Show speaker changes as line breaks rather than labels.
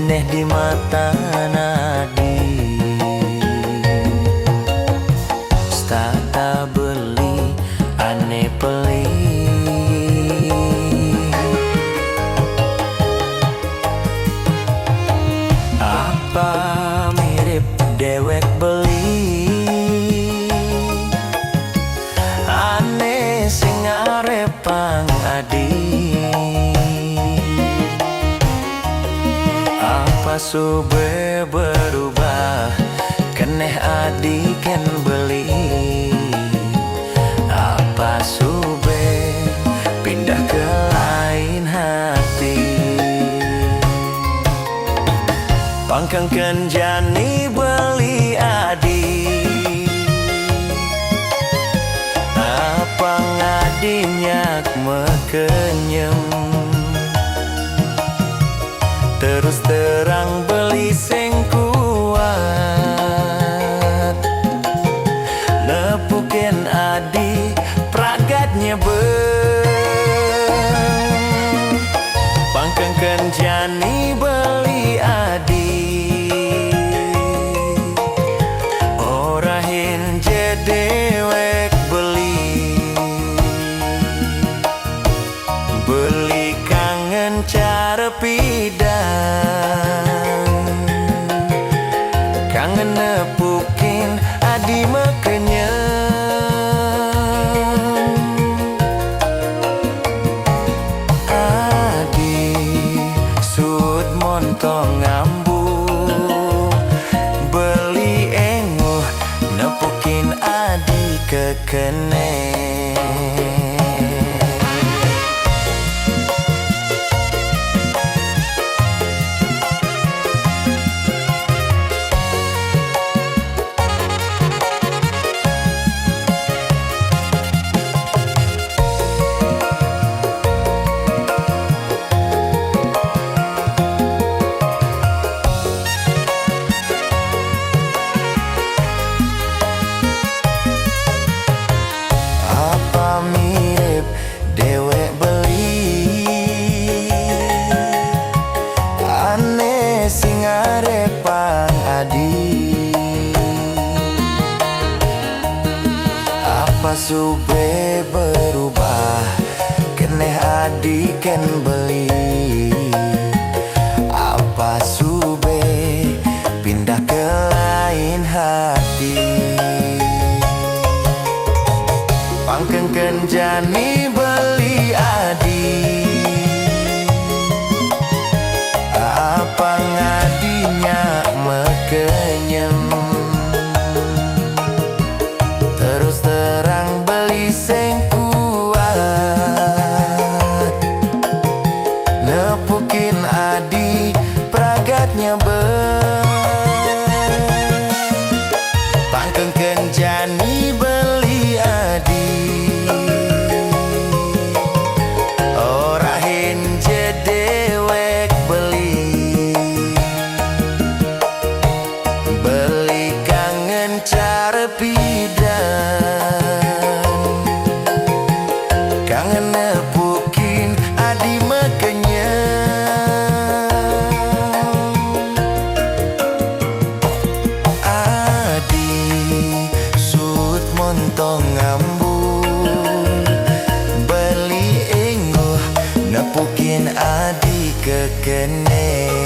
keneh di mata nadi. Stata beli ane peli. Apa mirip dewek beli, ane sing arep pangadi. Apa sube berubah, keneh adi ken beli. Apa sube pindah ke lain hati. Pangkang kenjani beli adi. Apa ngadinya mekenyem. Terus terang beli sing kuat. Nepukin adi pragatnya pangkang kenjani beli adi. Orahin jedewek beli. Beli kangen cara pidan. Kangen nepukin adi mekenyem. Adi sud montong ngambu. Beli enguh nepukin adi kekene. Apa sube berubah, keneh adi ken beli. Apa sube pindah ke lain hati. Pangkeng kenjani beli adi. Apa ngadinya mekenyem. Terus terang beli sing kuat. Nepukin adi pragatnya pangkeng kenjani beli adi. Orahin jedewek beli. Beli kangen cara pidan. Kangen nepukin adi mekenyem. Adi sud montong ngambung. Beli enguh nepukin adi kekene.